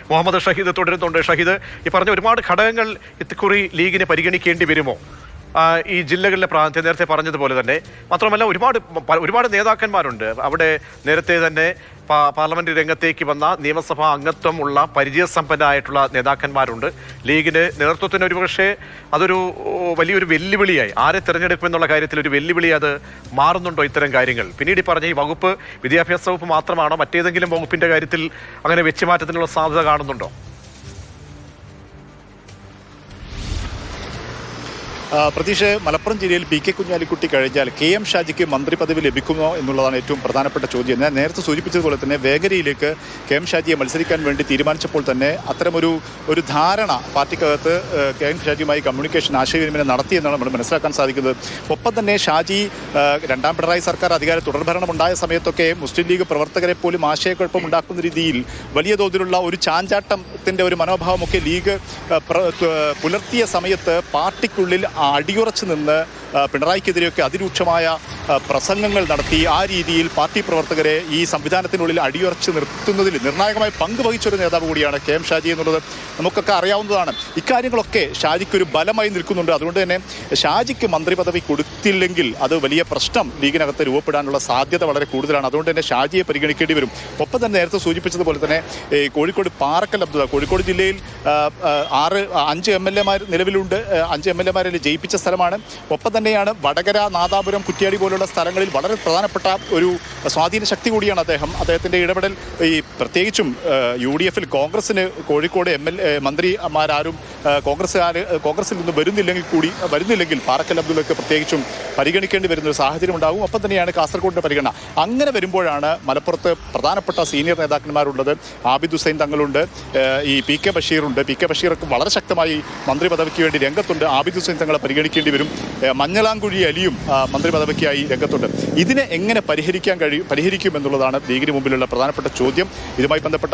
മുഹമ്മദ് ഷഹീദ് തുടരുന്നുണ്ട്. ഷഹീദ്, ഈ പറഞ്ഞ ഒരുപാട് ഘടകങ്ങൾ ഇക്കുറി ലീഗിന് പരിഗണിക്കേണ്ടി വരുമോ? ഈ ജില്ലകളിലെ പ്രാതിനിധ്യം നേരത്തെ പറഞ്ഞതുപോലെ തന്നെ, മാത്രമല്ല ഒരുപാട് നേതാക്കന്മാരുണ്ട് അവിടെ. നേരത്തെ തന്നെ പാർലമെന്റ് രംഗത്തേക്ക് വന്ന നിയമസഭാ അംഗത്വം ഉള്ള പരിചയസമ്പന്നരായിട്ടുള്ള നേതാക്കന്മാരുണ്ട്. ലീഗിന് നേതൃത്വത്തിന് ഒരുപക്ഷെ അതൊരു വലിയൊരു വെല്ലുവിളിയായി, ആരെ തിരഞ്ഞെടുക്കുമെന്നുള്ള കാര്യത്തിൽ ഒരു വെല്ലുവിളി അത് മാറുന്നുണ്ടോ ഇത്തരം കാര്യങ്ങൾ? പിന്നീട് പറഞ്ഞ ഈ വകുപ്പ് വിദ്യാഭ്യാസ വകുപ്പ് മാത്രമാണോ, മറ്റേതെങ്കിലും വകുപ്പിന്റെ കാര്യത്തിൽ അങ്ങനെ വെച്ചുമാറ്റത്തിനുള്ള സാധ്യത കാണുന്നുണ്ടോ? പ്രതീക്ഷ, മലപ്പുറം ജില്ലയിൽ പി കെ കുഞ്ഞാലിക്കുട്ടി കഴിഞ്ഞാൽ കെ എം ഷാജിക്ക് മന്ത്രി പദവി ലഭിക്കുമോ എന്നുള്ളതാണ് ഏറ്റവും പ്രധാനപ്പെട്ട ചോദ്യം. ഞാൻ നേരത്തെ സൂചിപ്പിച്ചതുപോലെ തന്നെ വേഗരയിലേക്ക് കെ എം ഷാജിയെ മത്സരിക്കാൻ വേണ്ടി തീരുമാനിച്ചപ്പോൾ തന്നെ അത്തരമൊരു ധാരണ പാർട്ടിക്കകത്ത് കെ എം ഷാജിയുമായി കമ്മ്യൂണിക്കേഷൻ ആശയവിനിമയം നടത്തിയെന്നാണ് നമ്മൾ മനസ്സിലാക്കാൻ സാധിക്കുന്നത്. ഒപ്പം തന്നെ ഷാജി രണ്ടാം പിണറായി സർക്കാർ അധികാര തുടർഭരണം ഉണ്ടായ സമയത്തൊക്കെ മുസ്ലിം ലീഗ് പ്രവർത്തകരെ പോലും ആശയക്കുഴപ്പം ഉണ്ടാക്കുന്ന രീതിയിൽ വലിയ തോതിലുള്ള ഒരു ചാഞ്ചാട്ടത്തിൻ്റെ ഒരു മനോഭാവമൊക്കെ ലീഗ് പുലർത്തിയ സമയത്ത് പാർട്ടിക്കുള്ളിൽ അടിയുറച്ചു നിന്ന് പിണറായിക്കെതിരെയൊക്കെ അതിരൂക്ഷമായ പ്രസംഗങ്ങൾ നടത്തി ആ രീതിയിൽ പാർട്ടി പ്രവർത്തകരെ ഈ സംവിധാനത്തിനുള്ളിൽ അടിയുറച്ച് നിർത്തുന്നതിൽ നിർണായകമായി പങ്കുവഹിച്ചൊരു നേതാവ് കൂടിയാണ് കെ എം ഷാജി എന്നുള്ളത് നമുക്കൊക്കെ അറിയാവുന്നതാണ്. ഇക്കാര്യങ്ങളൊക്കെ ഷാജിക്കൊരു ബലമായി നിൽക്കുന്നുണ്ട്. അതുകൊണ്ട് തന്നെ ഷാജിക്ക് മന്ത്രി പദവി കൊടുത്തില്ലെങ്കിൽ അത് വലിയ പ്രശ്നം ലീഗിനകത്ത് രൂപപ്പെടാനുള്ള സാധ്യത വളരെ കൂടുതലാണ്. അതുകൊണ്ട് തന്നെ ഷാജിയെ പരിഗണിക്കേണ്ടി വരും. ഒപ്പം തന്നെ നേരത്തെ സൂചിപ്പിച്ചതുപോലെ തന്നെ കോഴിക്കോട് പാറക്കൽ അബ്ദുള്ള, കോഴിക്കോട് ജില്ലയിൽ 5 MLA മാർ നിലവിലുണ്ട്. 5 MLA മാരെ ജയിപ്പിച്ച സ്ഥലമാണ്. ഒപ്പം തന്നെയാണ് വടകര, നാദാപുരം, കുറ്റ്യാടി പോലുള്ള സ്ഥലങ്ങളിൽ വളരെ പ്രധാനപ്പെട്ട ഒരു സ്വാധീന ശക്തി കൂടിയാണ് അദ്ദേഹം. അദ്ദേഹത്തിൻ്റെ ഇടപെടൽ ഈ പ്രത്യേകിച്ചും UDF-ൽ കോൺഗ്രസിന് കോഴിക്കോട് മന്ത്രിമാരാരും കോൺഗ്രസിൽ നിന്ന് വരുന്നില്ലെങ്കിൽ പാറക്കൽ അബ്ദുള്ളക്ക് പ്രത്യേകിച്ചും പരിഗണിക്കേണ്ടി വരുന്ന ഒരു സാഹചര്യം ഉണ്ടാകും. ഒപ്പം തന്നെയാണ് കാസർഗോഡിൻ്റെ പരിഗണന. അങ്ങനെ വരുമ്പോഴാണ് മലപ്പുറത്ത് പ്രധാനപ്പെട്ട സീനിയർ നേതാക്കന്മാരുള്ളത്. ആബിദ് ഹുസൈൻ തങ്ങളുണ്ട്, ഈ പി കെ ബഷീറുണ്ട്. പി കെ ബഷീറൊക്കെ വളരെ ശക്തമായി മന്ത്രി പദവിക്ക് വേണ്ടി രംഗത്തുണ്ട്. ആബിദ് ഹുസൈൻ തങ്ങളെ പരിഗണിക്കേണ്ടി വരും. മഞ്ഞളാംകുഴി അലിയും മന്ത്രി പദവിക്കായി രംഗത്തുണ്ട്. ഇതിനെ എങ്ങനെ പരിഹരിക്കുമെന്നുള്ളതാണ് ലീഗിന് മുമ്പിലുള്ള പ്രധാനപ്പെട്ട ചോദ്യം. ഇതുമായി ബന്ധപ്പെട്ട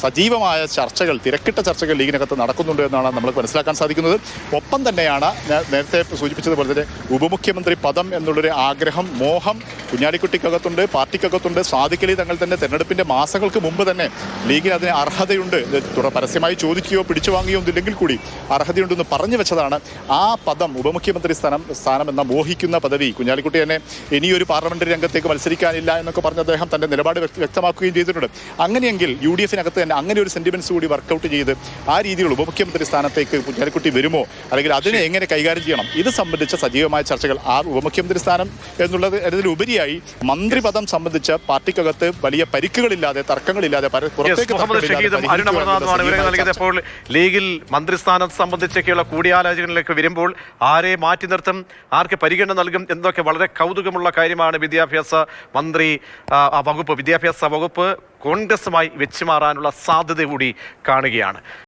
സജീവമായ ചർച്ചകൾ, തിരക്കിട്ട ചർച്ചകൾ ലീഗിനകത്ത് നടക്കുന്നുണ്ട് എന്നാണ് നമ്മൾ മനസ്സിലാക്കാൻ സാധിക്കുന്നത്. ഒപ്പം തന്നെയാണ് നേരത്തെ സൂചിപ്പിച്ചതുപോലെ തന്നെ ഉപമുഖ്യമന്ത്രി പദം എന്നുള്ളൊരു ആഗ്രഹം, മോഹം കുഞ്ഞാലിക്കുട്ടിക്കകത്തുണ്ട്, പാർട്ടിക്കകത്തുണ്ട്. സാദിഖ് അലി തങ്ങൾ തന്നെ തെരഞ്ഞെടുപ്പിന്റെ മാസങ്ങൾക്ക് മുമ്പ് തന്നെ ലീഗിന് അതിന് അർഹതയുണ്ട്, പരസ്യമായി ചോദിക്കുകയോ പിടിച്ചു വാങ്ങുകയോ ഒന്നില്ലെങ്കിൽ കൂടി അർഹതയുണ്ടെന്ന് പറഞ്ഞു വെച്ചതാണ്. ആ പദം, ഉപമുഖ്യമന്ത്രി സ്ഥാനം എന്ന മോഹിക്കുന്ന പദവി, കുഞ്ഞാലിക്കുട്ടി തന്നെ ഇനിയൊരു പാർലമെന്ററി രംഗത്തേക്ക് മത്സരിക്കാനില്ല എന്നൊക്കെ പറഞ്ഞ് അദ്ദേഹം തന്റെ നിലപാട് വ്യക്തമാക്കുകയും ചെയ്തിട്ടുണ്ട്. അങ്ങനെയെങ്കിൽ UDF-നകത്ത് തന്നെ അങ്ങനെ ഒരു സെന്റിമെന്റ്സ് കൂടി വർക്കൗട്ട് ചെയ്ത് ആ രീതിയിൽ ഉപമുഖ്യമന്ത്രി സ്ഥാനത്തേക്ക് കുഞ്ഞാലിക്കുട്ടി വരുമോ, അല്ലെങ്കിൽ അതിനെ എങ്ങനെ കൈകാര്യം ചെയ്യണം, ഇത് സംബന്ധിച്ച സജീവമായ ചർച്ചകൾ. ആ ഉപമുഖ്യമന്ത്രി സ്ഥാനം എന്നുള്ളത് എന്നതിലുപരിയായി മന്ത്രിപദം സംബന്ധിച്ച് പാർട്ടിക്കകത്ത് വലിയ പരിക്കുകളില്ലാതെ, തർക്കങ്ങളില്ലാതെ ഇപ്പോൾ ലീഗിൽ മന്ത്രിസ്ഥാനം സംബന്ധിച്ചൊക്കെയുള്ള കൂടിയാലോചനകളിലേക്ക് വരുമ്പോൾ ആരെ മാറ്റി നിർത്തും, ആർക്ക് പരിഗണന നൽകും എന്നൊക്കെ വളരെ കൗതുകമുള്ള കാര്യമാണ്. വിദ്യാഭ്യാസ വകുപ്പ് കോൺഗ്രസുമായി വെച്ചുമാറാനുള്ള സാധ്യത കൂടി കാണുകയാണ്.